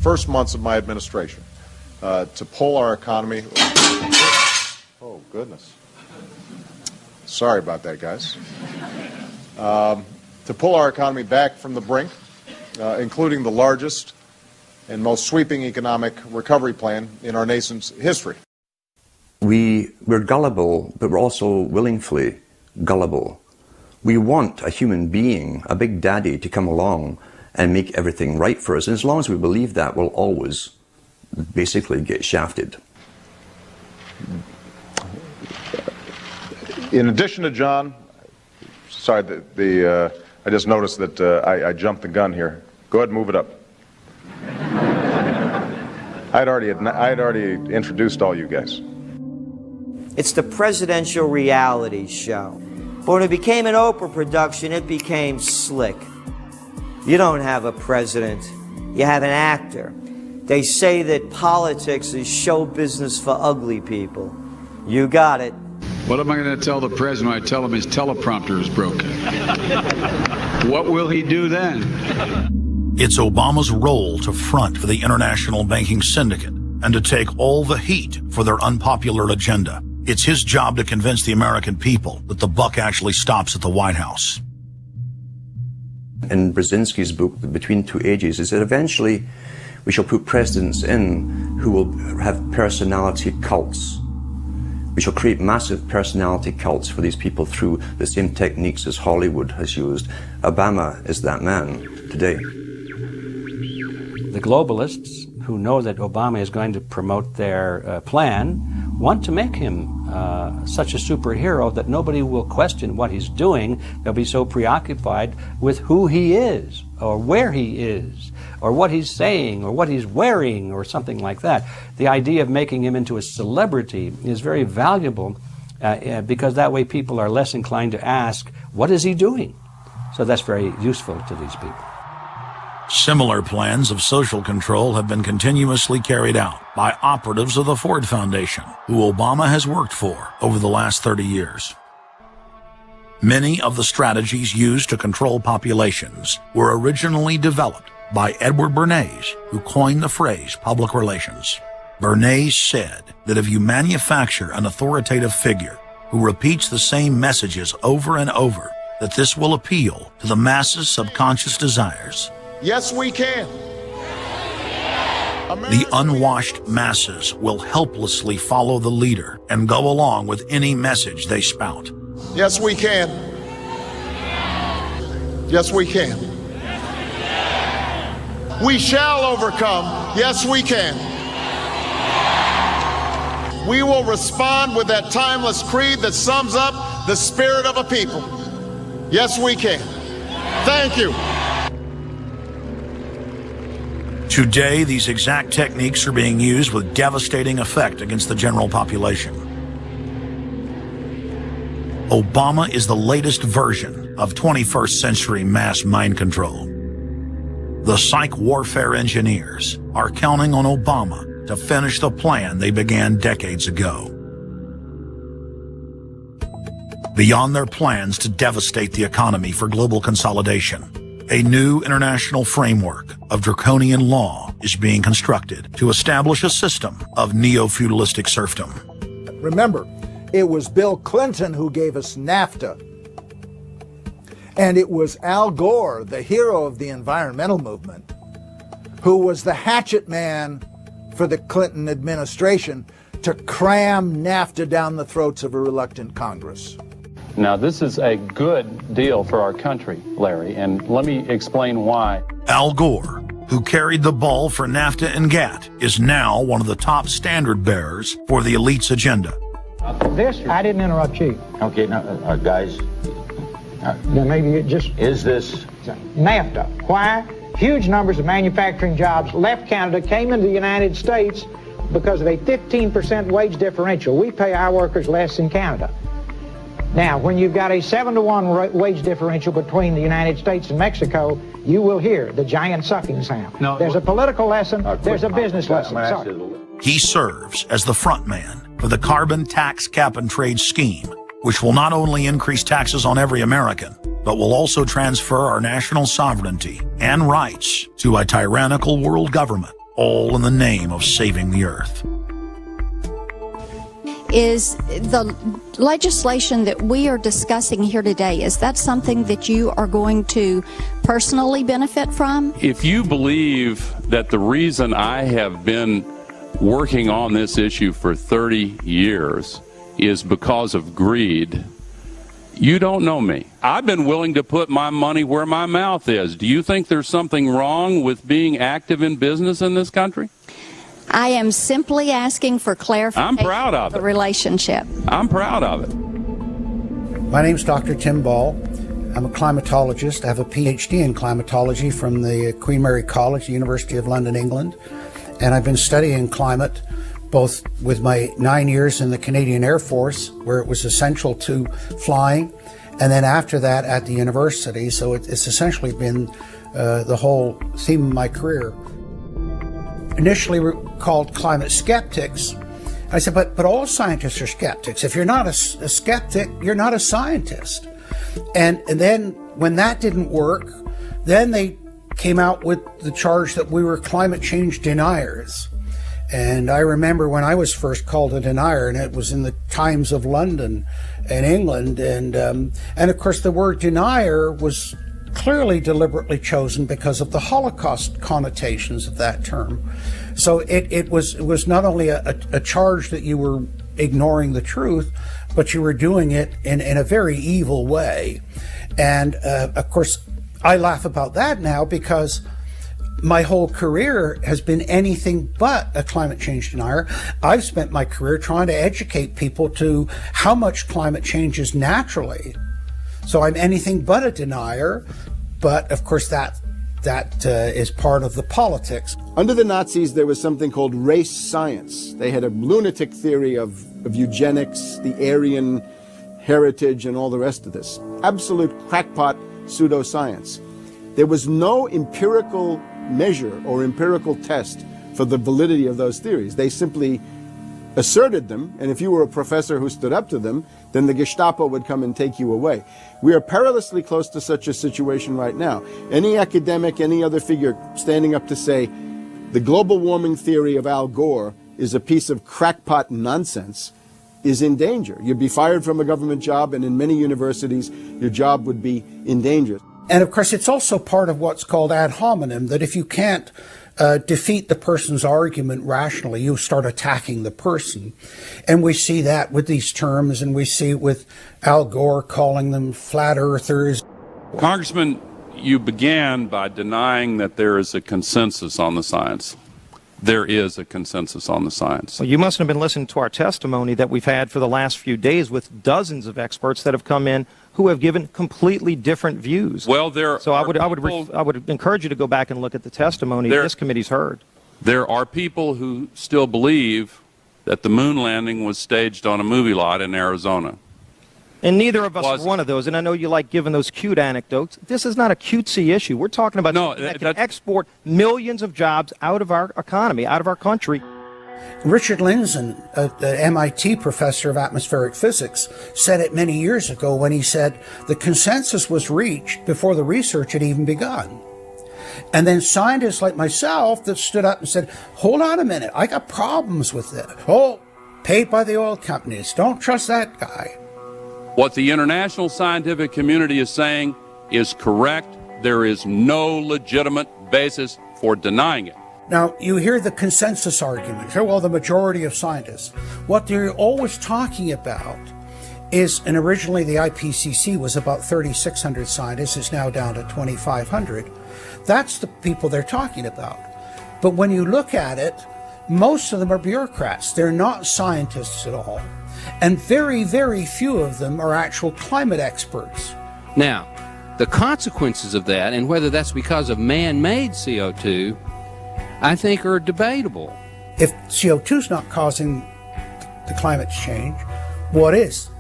first months of my administration to pull our economy. Oh, goodness. Sorry about that, guys. To pull our economy back from the brink, including the largest and most sweeping economic recovery plan in our nation's history. We're gullible, but we're also willingly gullible. We want a human being, a big daddy, to come along and make everything right for us. And as long as we believe that, we'll always basically get shafted. In addition to John, sorry, I just noticed that I jumped the gun here. Go ahead and move it up. I'd already introduced all you guys. It's the presidential reality show. But when it became an Oprah production, it became slick. You don't have a president, you have an actor. They say that politics is show business for ugly people. You got it. What am I going to tell the president when I tell him his teleprompter is broken? What will he do then? It's Obama's role to front for the international banking syndicate and to take all the heat for their unpopular agenda. It's his job to convince the American people that the buck actually stops at the White House. In Brzezinski's book, Between Two Ages, is that eventually we shall put presidents in who will have personality cults. We shall create massive personality cults for these people through the same techniques as Hollywood has used. Obama is that man today. The globalists, who know that Obama is going to promote their plan, want to make him such a superhero that nobody will question what he's doing. They'll be so preoccupied with who he is, or where he is, or what he's saying, or what he's wearing, or something like that. The idea of making him into a celebrity is very valuable because that way people are less inclined to ask, what is he doing? So that's very useful to these people. Similar plans of social control have been continuously carried out by operatives of the Ford Foundation, who Obama has worked for over the last 30 years. Many of the strategies used to control populations were originally developed by Edward Bernays, who coined the phrase public relations. Bernays said that if you manufacture an authoritative figure who repeats the same messages over and over, that this will appeal to the masses' subconscious desires. Yes, we can. The unwashed masses will helplessly follow the leader and go along with any message they spout. Yes, we can. Yes, we can. We shall overcome. Yes, we can. We will respond with that timeless creed that sums up the spirit of a people. Yes, we can. Thank you. Today, these exact techniques are being used with devastating effect against the general population. Obama is the latest version of 21st century mass mind control. The psych warfare engineers are counting on Obama to finish the plan they began decades ago. Beyond their plans to devastate the economy for global consolidation, a new international framework of draconian law is being constructed to establish a system of neo-feudalistic serfdom. Remember, it was Bill Clinton who gave us NAFTA. And it was Al Gore, the hero of the environmental movement, who was the hatchet man for the Clinton administration to cram NAFTA down the throats of a reluctant Congress. Now, this is a good deal for our country, Larry, and let me explain why. Al Gore, who carried the ball for NAFTA and GATT, is now one of the top standard bearers for the elite's agenda. I didn't interrupt you. Okay, now, guys. Then maybe it just... Is this... NAFTA. Why? Huge numbers of manufacturing jobs left Canada, came into the United States because of a 15% wage differential. We pay our workers less in Canada. Now, when you've got a 7-to-1 wage differential between the United States and Mexico, you will hear the giant sucking sound. No, there's a political lesson, there's a business lesson. Sorry. He serves as the front man for the carbon tax cap and trade scheme, which will not only increase taxes on every American, but will also transfer our national sovereignty and rights to a tyrannical world government all in the name of saving the earth. Is the legislation that we are discussing here today, is that something that you are going to personally benefit from? If you believe that the reason I have been working on this issue for 30 years is because of greed, you don't know me. I've been willing to put my money where my mouth is. Do you think there's something wrong with being active in business in this country? I am simply asking for clarification. I'm proud of it. The relationship. I'm proud of it. My name's Dr. Tim Ball. I'm a climatologist. I have a PhD in climatology from the Queen Mary College, the University of London, England. And I've been studying climate both with my 9 years in the Canadian Air Force, where it was essential to flying, and then after that at the university. So it's essentially been the whole theme of my career. Initially we're called climate skeptics. I said, but all scientists are skeptics. If you're not a skeptic, you're not a scientist. And then when that didn't work, then they came out with the charge that we were climate change deniers. And I remember when I was first called a denier, and it was in the Times of London and England. And of course the word denier was clearly deliberately chosen because of the Holocaust connotations of that term. So it was not only a charge that you were ignoring the truth, but you were doing it in a very evil way. And of course, I laugh about that now because my whole career has been anything but a climate change denier. I've spent my career trying to educate people to how much climate changes naturally. So I'm anything but a denier, but of course that is part of the politics. Under the Nazis, there was something called race science. They had a lunatic theory of eugenics, the Aryan heritage, and all the rest of this. Absolute crackpot pseudoscience. There was no empirical measure or empirical test for the validity of those theories. They simply asserted them, and if you were a professor who stood up to them, then the Gestapo would come and take you away. We are perilously close to such a situation right now. Any academic, any other figure standing up to say the global warming theory of Al Gore is a piece of crackpot nonsense is in danger. You'd be fired from a government job, and in many universities, your job would be in danger. And of course, it's also part of what's called ad hominem, that if you can't defeat the person's argument rationally, you start attacking the person. And we see that with these terms, and we see it with Al Gore calling them flat earthers. Congressman, you began by denying that there is a consensus on the science. There is a consensus on the science. Well, you mustn't have been listening to our testimony that we've had for the last few days with dozens of experts that have come in who have given completely different views. Well, I would encourage you to go back and look at the testimony this committee's heard. There are people who still believe that the moon landing was staged on a movie lot in Arizona. And neither of us are one of those, and I know you like giving those cute anecdotes. This is not a cutesy issue. We're talking about something that can export millions of jobs out of our economy, out of our country. Richard Lindzen, the MIT professor of atmospheric physics, said it many years ago when he said the consensus was reached before the research had even begun. And then scientists like myself that stood up and said, hold on a minute, I got problems with it. Oh, paid by the oil companies, don't trust that guy. What the international scientific community is saying is correct. There is no legitimate basis for denying it. Now, you hear the consensus argument. Well, the majority of scientists. What they're always talking about is, and originally the IPCC was about 3,600 scientists, it's now down to 2,500. That's the people they're talking about. But when you look at it, most of them are bureaucrats. They're not scientists at all. And very, very few of them are actual climate experts. Now, the consequences of that, and whether that's because of man-made CO2, I think are debatable. If CO2 is not causing the climate change, what is?